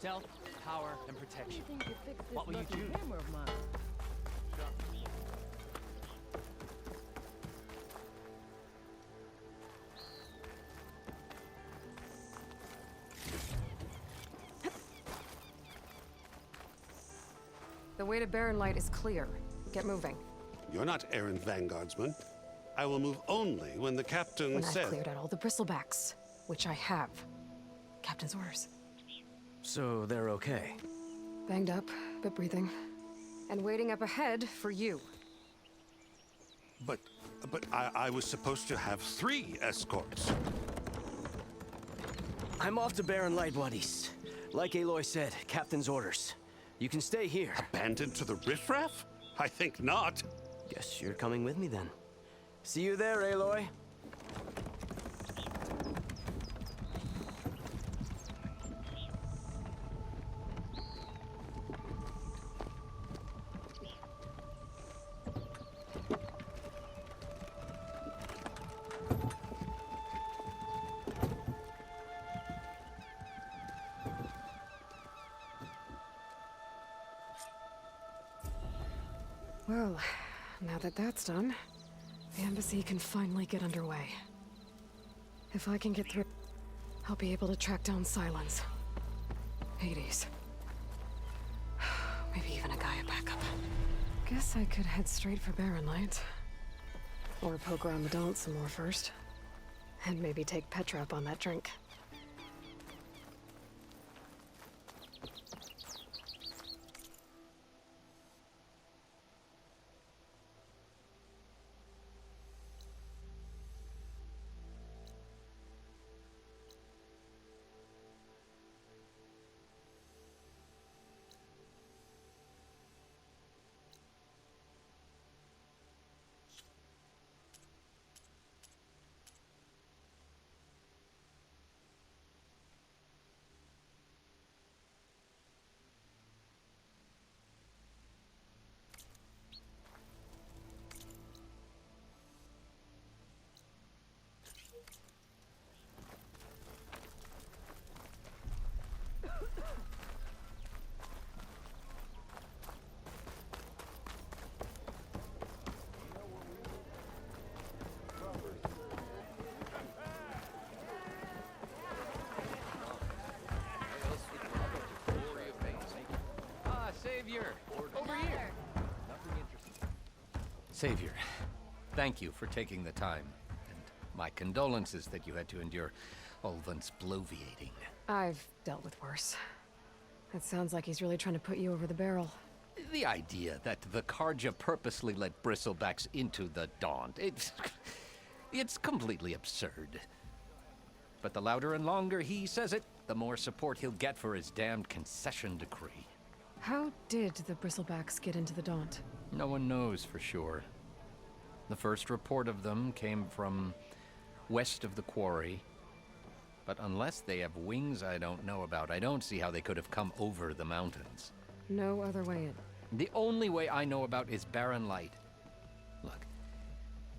Stealth, power, and protection. Think you fix this What will you lucky choose? hammer of mine? The way to Barren Light is clear. Get moving. You're not errand vanguardsman. I will move only when the captain When I've says... cleared out all the bristlebacks, which I have. Captain's orders. So they're okay. Banged up, but breathing. And waiting up ahead for you. But I was supposed to have 3 escorts. I'm off to Barren Light, buddies. Like Aloy said, Captain's orders. You can stay here. Abandoned to the riffraff? I think not. Guess you're coming with me then. See you there, Aloy. Well, now that that's done, the embassy can finally get underway. If I can get through, I'll be able to track down Silence. Hades. Maybe even a Gaia backup. Guess I could head straight for Barren Light. Or poke around the Daunt some more first. And maybe take Petra up on that drink. Savior, over here. Nothing interesting. Savior, thank you for taking the time. And my condolences that you had to endure Ulvin's bloviating. I've dealt with worse. It sounds like he's really trying to put you over the barrel. The idea that the Karja purposely let bristlebacks into the Daunt, it's completely absurd. But the louder and longer he says it, the more support he'll get for his damned concession decree. How did the bristlebacks get into the Daunt? No one knows for sure. The first report of them came from west of the quarry. But unless they have wings I don't know about, I don't see how they could have come over the mountains. No other way in. The only way I know about is Barren Light. Look,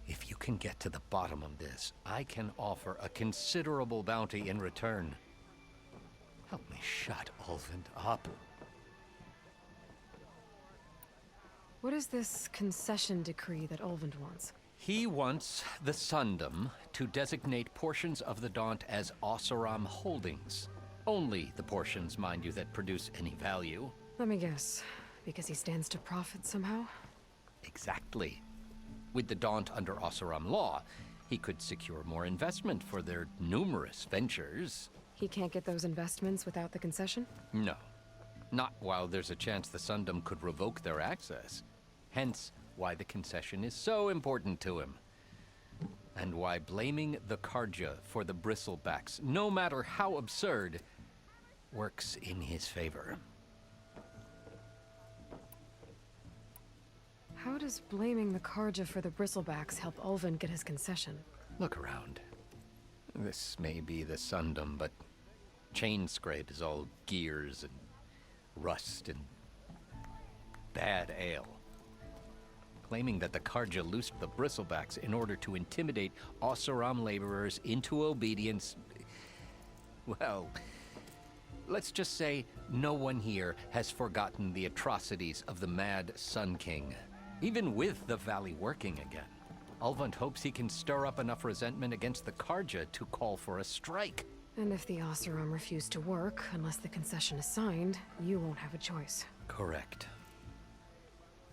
if you can get to the bottom of this, I can offer a considerable bounty in return. Help me shut Ulvin up. What is this concession decree that Ulvund wants? He wants the Sundom to designate portions of the Daunt as Oseram holdings. Only the portions, mind you, that produce any value. Let me guess. Because he stands to profit somehow? Exactly. With the Daunt under Oseram law, he could secure more investment for their numerous ventures. He can't get those investments without the concession? No. Not while there's a chance the Sundom could revoke their access. Hence, why the concession is so important to him. And why blaming the Karja for the bristlebacks, no matter how absurd, works in his favor. How does blaming the Karja for the bristlebacks help Ulvund get his concession? Look around. This may be the Sundom, but Chain Scrape is all gears and rust and bad ale. Claiming that the Karja loosed the bristlebacks in order to intimidate Oseram laborers into obedience. Well, Let's just say no one here has forgotten the atrocities of the Mad Sun King, even with the valley working again. Ulvund hopes he can stir up enough resentment against the Karja to call for a strike. And if the Oseram refuse to work, unless the concession is signed, you won't have a choice. Correct.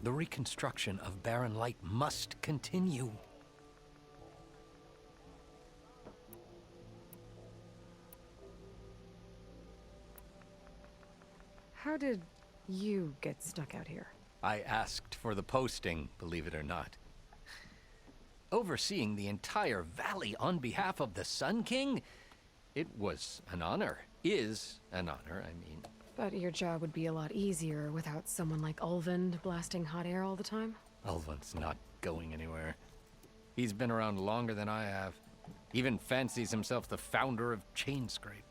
The reconstruction of Barren Light must continue. How did you get stuck out here? I asked for the posting, believe it or not. Overseeing the entire valley on behalf of the Sun King? It was an honor. Is an honor, I mean. But your job would be a lot easier without someone like Ulvund blasting hot air all the time? Ulvund's not going anywhere. He's been around longer than I have. Even fancies himself the founder of Chainscrape.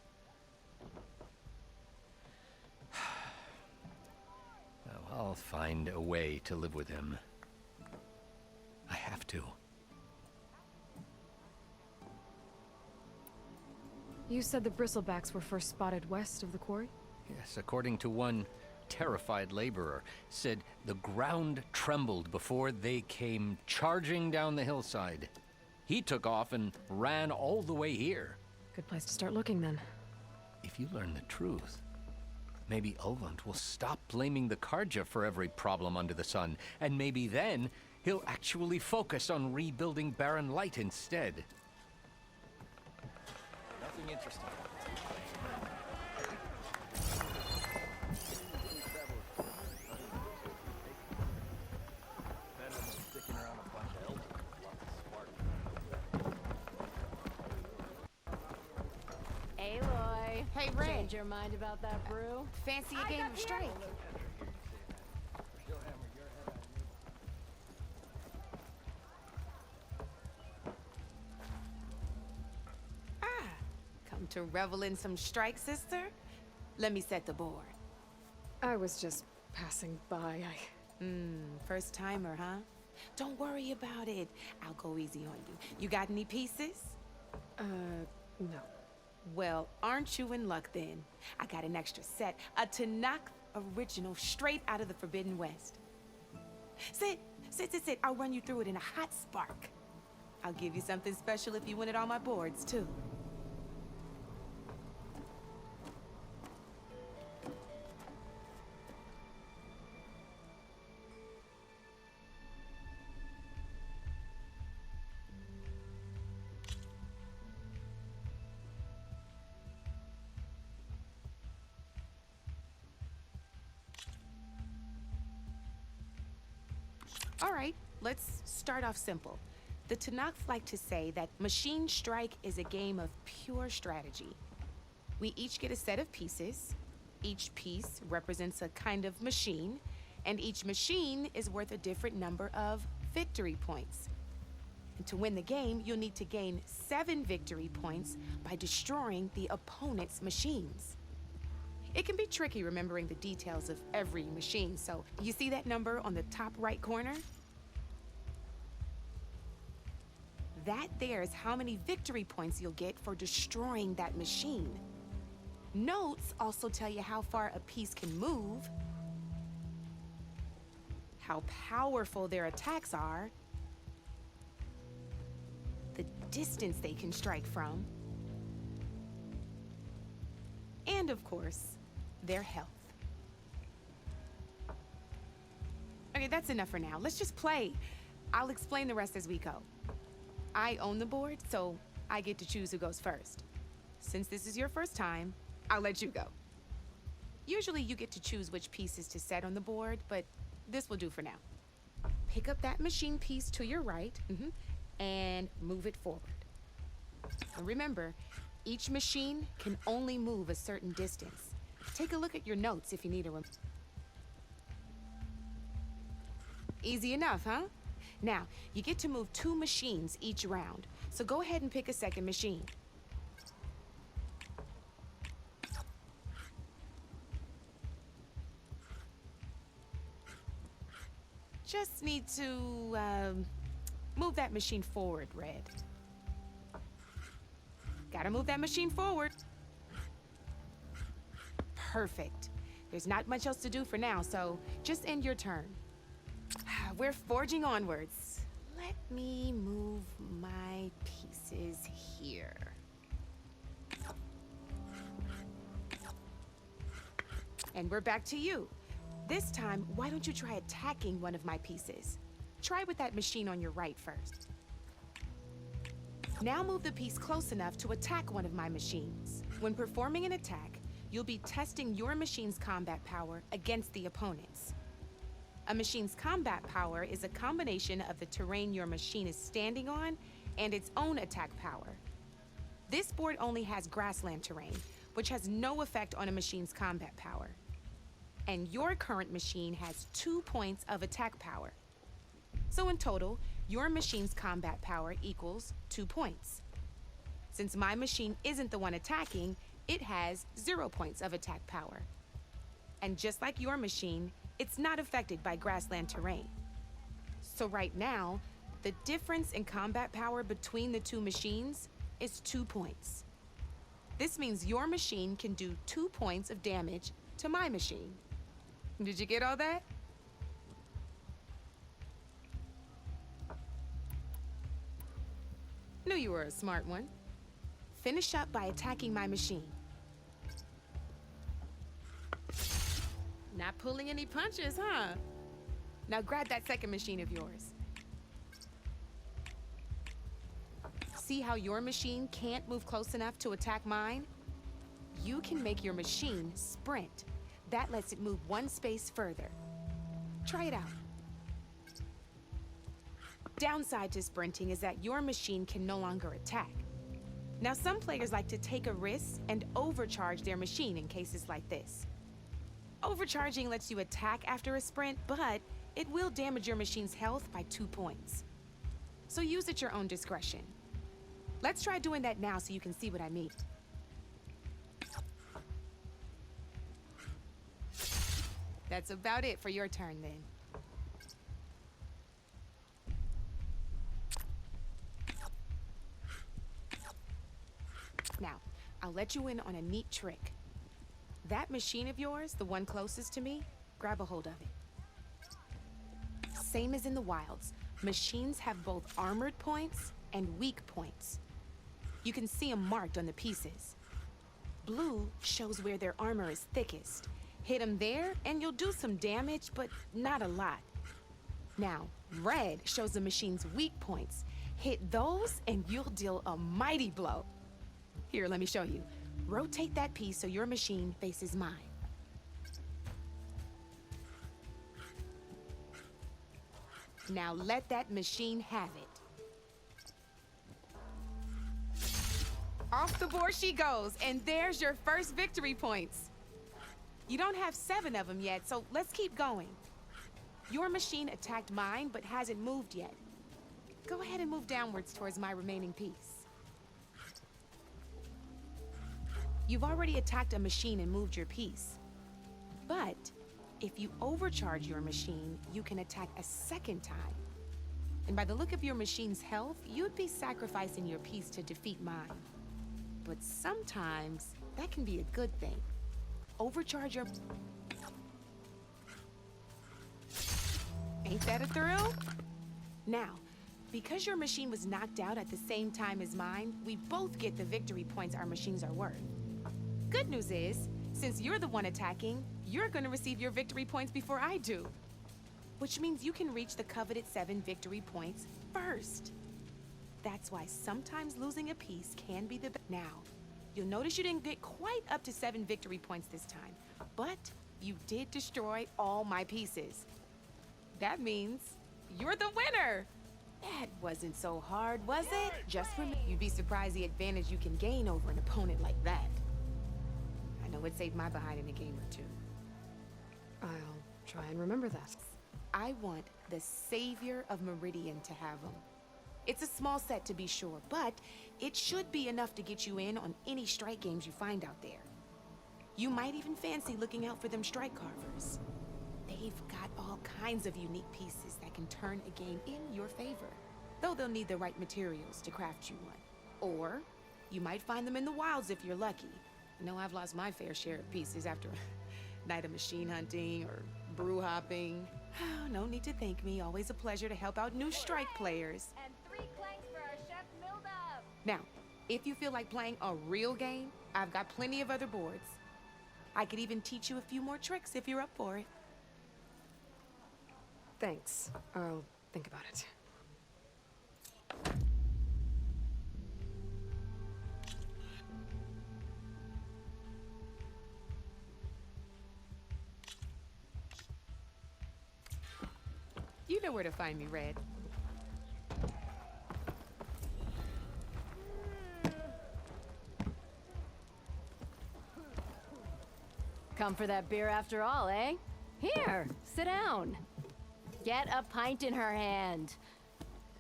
Well, I'll find a way to live with him. I have to. You said the bristlebacks were first spotted west of the quarry? Yes, according to one terrified laborer, said the ground trembled before they came charging down the hillside. He took off and ran all the way here. Good place to start looking, then. If you learn the truth, maybe Ulvund will stop blaming the Karja for every problem under the sun, and maybe then he'll actually focus on rebuilding Barren Light instead. Nothing interesting. Aloy. Hey, Ray. Change your mind about that brew? Fancy a game of strike? Come to revel in some strike, sister? Let me set the board. I was just passing by. First timer, huh? Don't worry about it. I'll go easy on you. You got any pieces? No. Well, aren't you in luck then? I got an extra set, a Tanakh original straight out of the Forbidden West. Sit. I'll run you through it in a hot spark. I'll give you something special if you win it on my boards, too. All right, let's start off simple. The Tanakh like to say that Machine Strike is a game of pure strategy. We each get a set of pieces. Each piece represents a kind of machine, and each machine is worth a different number of victory points. And to win the game, you'll need to gain 7 victory points by destroying the opponent's machines. It can be tricky remembering the details of every machine, so you see that number on the top right corner? That there is how many victory points you'll get for destroying that machine. Notes also tell you how far a piece can move, how powerful their attacks are, the distance they can strike from, and of course, their health. Okay, that's enough for now. Let's just play. I'll explain the rest as we go. I own the board, so I get to choose who goes first. Since this is your first time, I'll let you go. Usually you get to choose which pieces to set on the board, but this will do for now. Pick up that machine piece to your right, and move it forward. And remember, each machine can only move a certain distance. Take a look at your notes if you need a Easy enough, huh? Now, you get to move 2 machines each round, so go ahead and pick a second machine. Just need to, move that machine forward, Red. Gotta move that machine forward. Perfect. There's not much else to do for now, so just end your turn. We're forging onwards. Let me move my pieces here. And we're back to you. This time, why don't you try attacking one of my pieces? Try with that machine on your right first. Now move the piece close enough to attack one of my machines. When performing an attack, you'll be testing your machine's combat power against the opponent's. A machine's combat power is a combination of the terrain your machine is standing on and its own attack power. This board only has grassland terrain, which has no effect on a machine's combat power. And your current machine has 2 points of attack power. So in total, your machine's combat power equals 2 points. Since my machine isn't the one attacking, it has 0 points of attack power. And just like your machine, it's not affected by grassland terrain. So right now, the difference in combat power between the two machines is 2 points. This means your machine can do 2 points of damage to my machine. Did you get all that? Knew you were a smart one. Finish up by attacking my machine. Not pulling any punches, huh? Now grab that second machine of yours. See how your machine can't move close enough to attack mine? You can make your machine sprint. That lets it move 1 space further. Try it out. Downside to sprinting is that your machine can no longer attack. Now, some players like to take a risk and overcharge their machine in cases like this. Overcharging lets you attack after a sprint, but it will damage your machine's health by 2 points. So use at your own discretion. Let's try doing that now so you can see what I mean. That's about it for your turn then. Now, I'll let you in on a neat trick. That machine of yours, the one closest to me, grab a hold of it. Same as in the wilds, machines have both armored points and weak points. You can see them marked on the pieces. Blue shows where their armor is thickest. Hit them there, and you'll do some damage, but not a lot. Now, red shows the machine's weak points. Hit those, and you'll deal a mighty blow. Here, let me show you. Rotate that piece so your machine faces mine. Now let that machine have it. Off the board she goes, and there's your first victory points. You don't have 7 of them yet, so let's keep going. Your machine attacked mine, but hasn't moved yet. Go ahead and move downwards towards my remaining piece. You've already attacked a machine and moved your piece. But if you overcharge your machine, you can attack a second time. And by the look of your machine's health, you'd be sacrificing your piece to defeat mine. But sometimes that can be a good thing. Overcharge your... Ain't that a thrill? Now, because your machine was knocked out at the same time as mine, we both get the victory points our machines are worth. Good news is, since you're the one attacking, you're gonna receive your victory points before I do. Which means you can reach the coveted 7 victory points first. That's why sometimes losing a piece can be the best. Now, you'll notice you didn't get quite up to 7 victory points this time, but you did destroy all my pieces. That means you're the winner! That wasn't so hard, was it? Just remember, you'd be surprised the advantage you can gain over an opponent like that. I know it saved my behind in a game or 2. I'll try and remember that. I want the Savior of Meridian to have them. It's a small set to be sure, but it should be enough to get you in on any strike games you find out there. You might even fancy looking out for them strike carvers. They've got all kinds of unique pieces that can turn a game in your favor, though they'll need the right materials to craft you one. Or you might find them in the wilds if you're lucky. I know I've lost my fair share of pieces after a night of machine hunting or brew hopping. No need to thank me. Always a pleasure to help out new strike players. And 3 clanks for our chef Mildub. Now, if you feel like playing a real game, I've got plenty of other boards. I could even teach you a few more tricks if you're up for it. Thanks. I'll think about it. You know where to find me, Red. Come for that beer after all, eh? Here, sit down. Get a pint in her hand.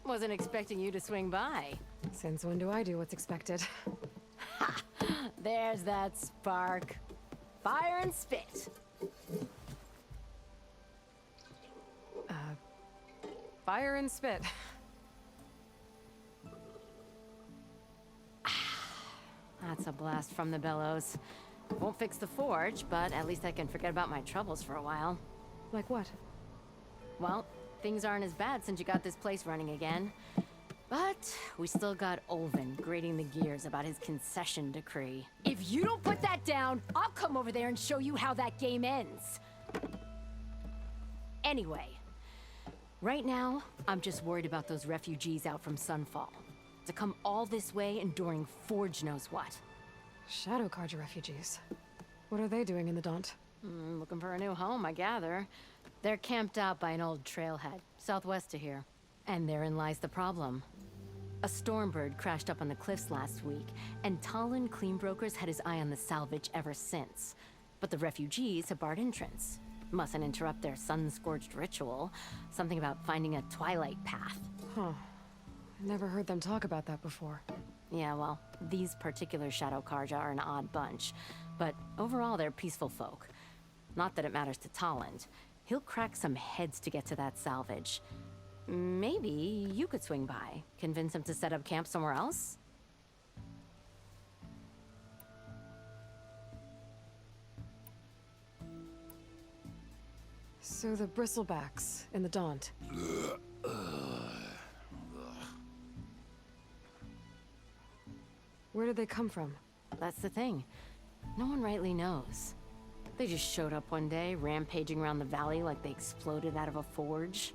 Wasn't expecting you to swing by. Since when do I do what's expected? There's that spark. Fire and spit. Fire and spit. That's a blast from the bellows. Won't fix the forge, but at least I can forget about my troubles for a while. Like what? Well, things aren't as bad since you got this place running again. But we still got Olvin grating the gears about his concession decree. If you don't put that down, I'll come over there and show you how that game ends. Anyway, right now, I'm just worried about those refugees out from Sunfall. To come all this way enduring Forge knows what. Shadow Carja refugees. What are they doing in the Daunt? Looking for a new home, I gather. They're camped out by an old trailhead, southwest of here. And therein lies the problem. A Stormbird crashed up on the cliffs last week, and Talon Cleanbrokers had his eye on the salvage ever since. But the refugees have barred entrance. Mustn't interrupt their sun-scorched ritual. Something about finding a twilight path. Huh. Never heard them talk about that before. Yeah, well, these particular Shadow Carja are an odd bunch. But overall, they're peaceful folk. Not that it matters to Talon. He'll crack some heads to get to that salvage. Maybe you could swing by, convince him to set up camp somewhere else? So the bristlebacks in the Daunt. Where did they come from? That's the thing. No one rightly knows. They just showed up one day, rampaging around the valley like they exploded out of a forge.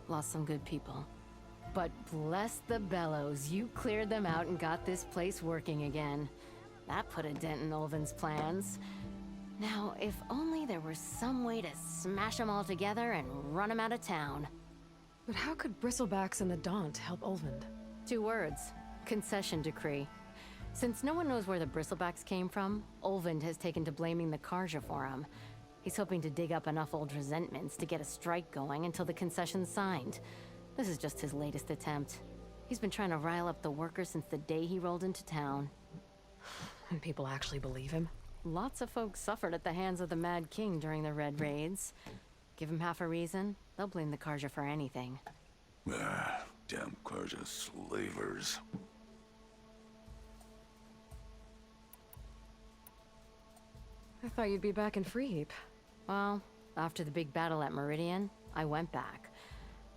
Lost some good people. But bless the bellows, you cleared them out and got this place working again. That put a dent in Olvin's plans. Now, if only there was some way to smash them all together and run them out of town. But how could bristlebacks in the Daunt help Olvind? 2 words. Concession decree. Since no one knows where the bristlebacks came from, Olvind has taken to blaming the Carja for him. He's hoping to dig up enough old resentments to get a strike going until the concession's signed. This is just his latest attempt. He's been trying to rile up the workers since the day he rolled into town. And people actually believe him? Lots of folks suffered at the hands of the Mad King during the Red Raids. Give him half a reason, they'll blame the Carja for anything. Damn Carja slavers. I thought you'd be back in Freeheap. Well, after the big battle at Meridian, I went back.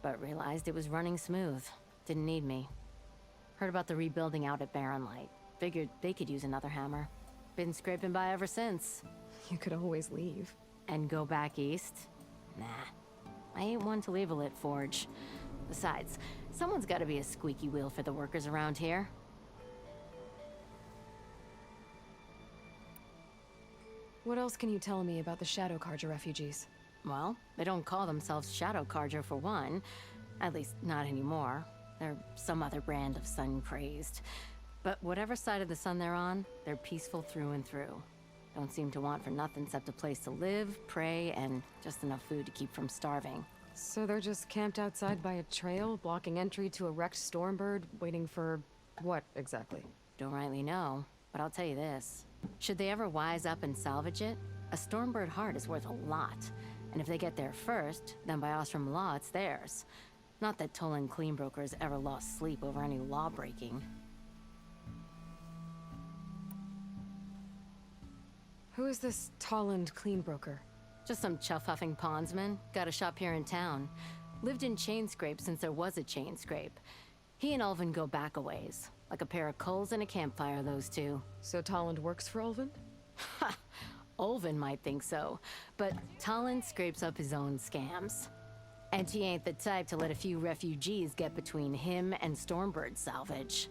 But realized it was running smooth. Didn't need me. Heard about the rebuilding out at Barren Light. Figured they could use another hammer. Been scraping by ever since. You could always leave. And go back east? Nah. I ain't one to leave a lit forge. Besides, someone's gotta be a squeaky wheel for the workers around here. What else can you tell me about the Shadow Carja refugees? Well, they don't call themselves Shadow Carja for one. At least, not anymore. They're some other brand of sun-crazed. But whatever side of the sun they're on, they're peaceful through and through. Don't seem to want for nothing except a place to live, pray, and just enough food to keep from starving. So they're just camped outside by a trail, blocking entry to a wrecked Stormbird, waiting for... what, exactly? Don't rightly know, but I'll tell you this. Should they ever wise up and salvage it, a Stormbird heart is worth a lot. And if they get there first, then by Ostrom law, it's theirs. Not that Tolan Cleanbrokers ever lost sleep over any law breaking. Who is this Tolland clean broker? Just some chuff-huffing pondsman. Got a shop here in town. Lived in Chainscrape since there was a Chainscrape. He and Ulvin go back a ways. Like a pair of coals and a campfire, those two. So Tolland works for Ulvin? Ha! Ulvin might think so, but Tolland scrapes up his own scams. And he ain't the type to let a few refugees get between him and Stormbird salvage.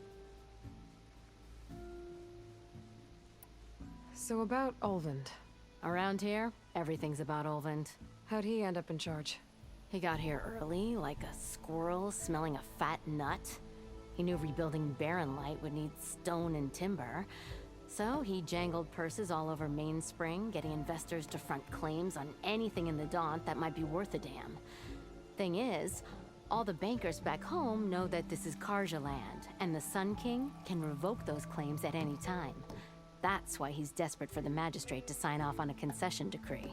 So about Ulvin. Around here, everything's about Ulvin. How'd he end up in charge? He got here early, like a squirrel smelling a fat nut. He knew rebuilding Barren Light would need stone and timber. So he jangled purses all over Mainspring, getting investors to front claims on anything in the Daunt that might be worth a damn. Thing is, all the bankers back home know that this is Karja land, and the Sun King can revoke those claims at any time. That's why he's desperate for the magistrate to sign off on a concession decree.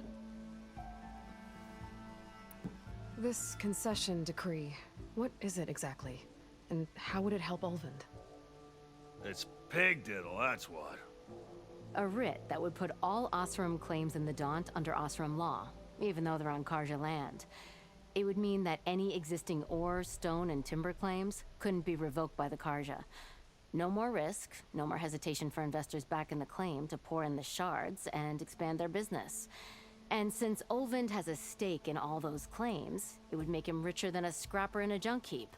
This concession decree, what is it exactly? And how would it help Ulvin? It's pig diddle, that's what. A writ that would put all Osram claims in the Daunt under Osram law, even though they're on Karja land. It would mean that any existing ore, stone, and timber claims couldn't be revoked by the Karja. No more risk, no more hesitation for investors back in the claim to pour in the shards and expand their business. And since Ulvin has a stake in all those claims, it would make him richer than a scrapper in a junk heap.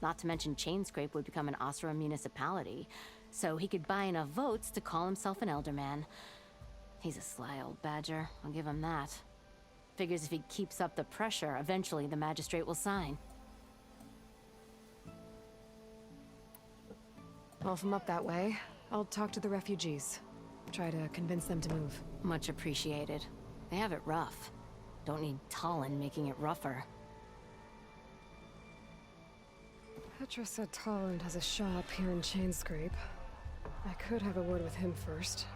Not to mention Chainscrape would become an Osram municipality, so he could buy enough votes to call himself an elderman. He's a sly old badger, I'll give him that. Figures if he keeps up the pressure, eventually the magistrate will sign. Well, if I'm up that way, I'll talk to the refugees. Try to convince them to move. Much appreciated. They have it rough. Don't need Tolland making it rougher. Petra said Tolland has a shop here in Chainscrape. I could have a word with him first.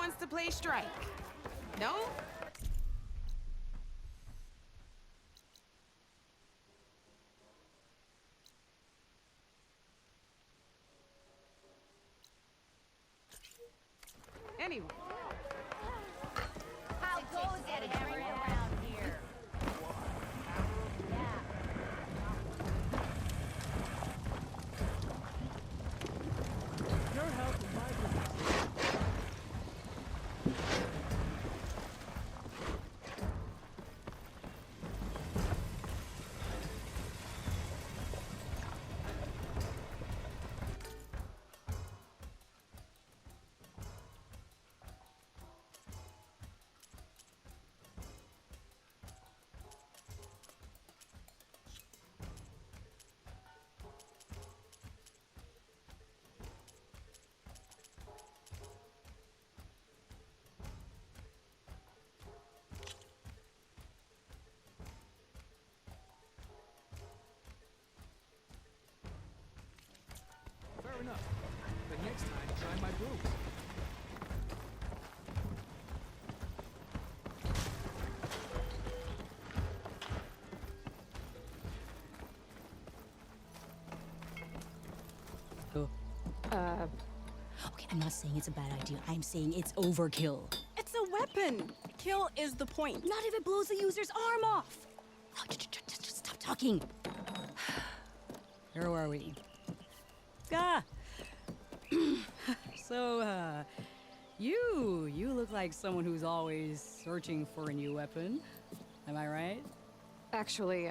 wants to play strike? No? Anyway. How goes it around here? Fair enough. But next time, try my broom. Okay, I'm not saying it's a bad idea. I'm saying it's overkill. It's a weapon. Kill is the point. Not if it blows the user's arm off. Oh, just stop talking. Where are we? Ah. So, you look like someone who's always searching for a new weapon. Am I right? Actually,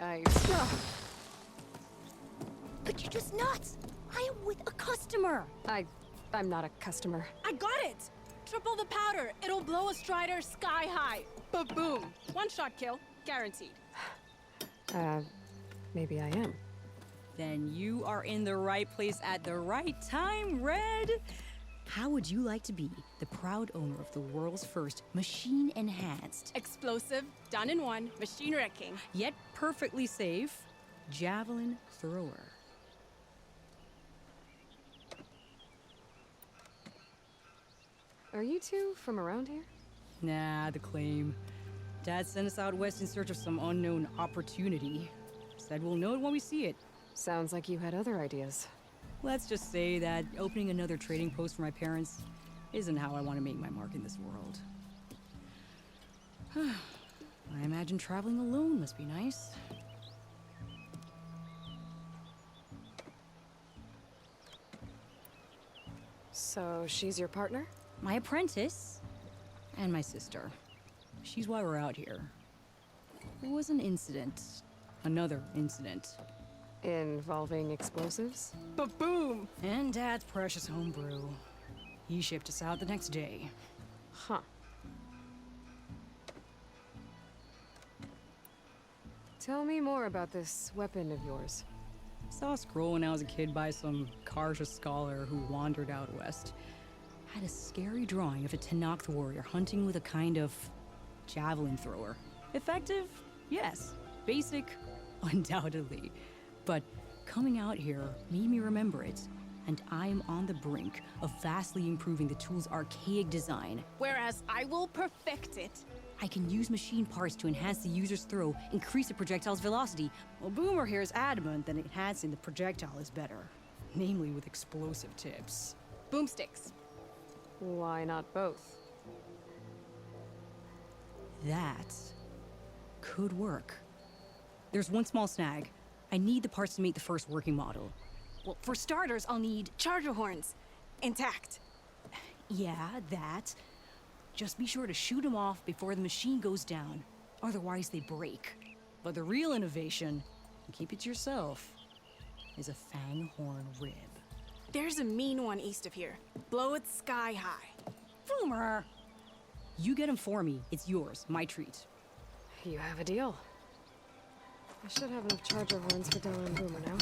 But you're just nuts. I am with a customer. I'm not a customer. I got it. Triple the powder. It'll blow a Strider sky high. Ba-boom. One shot kill. Guaranteed. Maybe I am. Then you are in the right place at the right time, Red. How would you like to be the proud owner of the world's first machine-enhanced, Explosive. Done in one. Machine wrecking. yet perfectly safe, javelin thrower? Are you two from around here? Nah, the claim. Dad sent us out west in search of some unknown opportunity. Said we'll know it when we see it. Sounds like you had other ideas. Let's just say that opening another trading post for my parents isn't how I want to make my mark in this world. I imagine traveling alone must be nice. So she's your partner? My apprentice and my sister. She's why we're out here. There was an incident. Another incident. Involving explosives? Ba-boom. And Dad's precious homebrew. He shipped us out the next day. Huh. Tell me more about this weapon of yours. Saw a scroll when I was a kid by some Karja scholar who wandered out west. Had a scary drawing of a Tenakth warrior hunting with a kind of javelin thrower. Effective? Yes. Basic? Undoubtedly. But coming out here made me remember it, and I'm on the brink of vastly improving the tool's archaic design. Whereas I will perfect it. I can use machine parts to enhance the user's throw, increase the projectile's velocity. Well, Boomer here is adamant that enhancing the projectile is better, namely with explosive tips. Boomsticks. Why not both? That could work. There's one small snag. I need the parts to make the first working model. Well, for starters, I'll need charger horns. Intact. Yeah, that. Just be sure to shoot them off before the machine goes down. Otherwise, they break. But the real innovation, and keep it to yourself, is a fang horn rib. There's a mean one east of here. Blow it sky high. Boomer! You get him for me. It's yours. My treat. You have a deal. I should have enough charger horns for Della and Boomer now.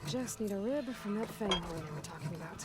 Just need a rib from that fang horn you were talking about.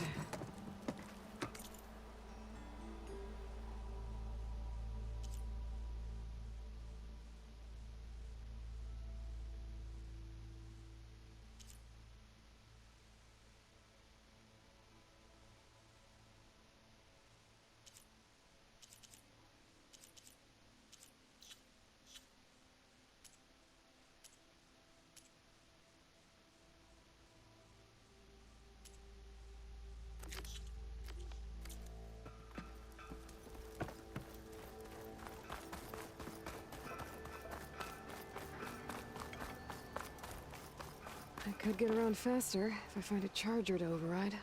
Could get around faster if I find a charger to override.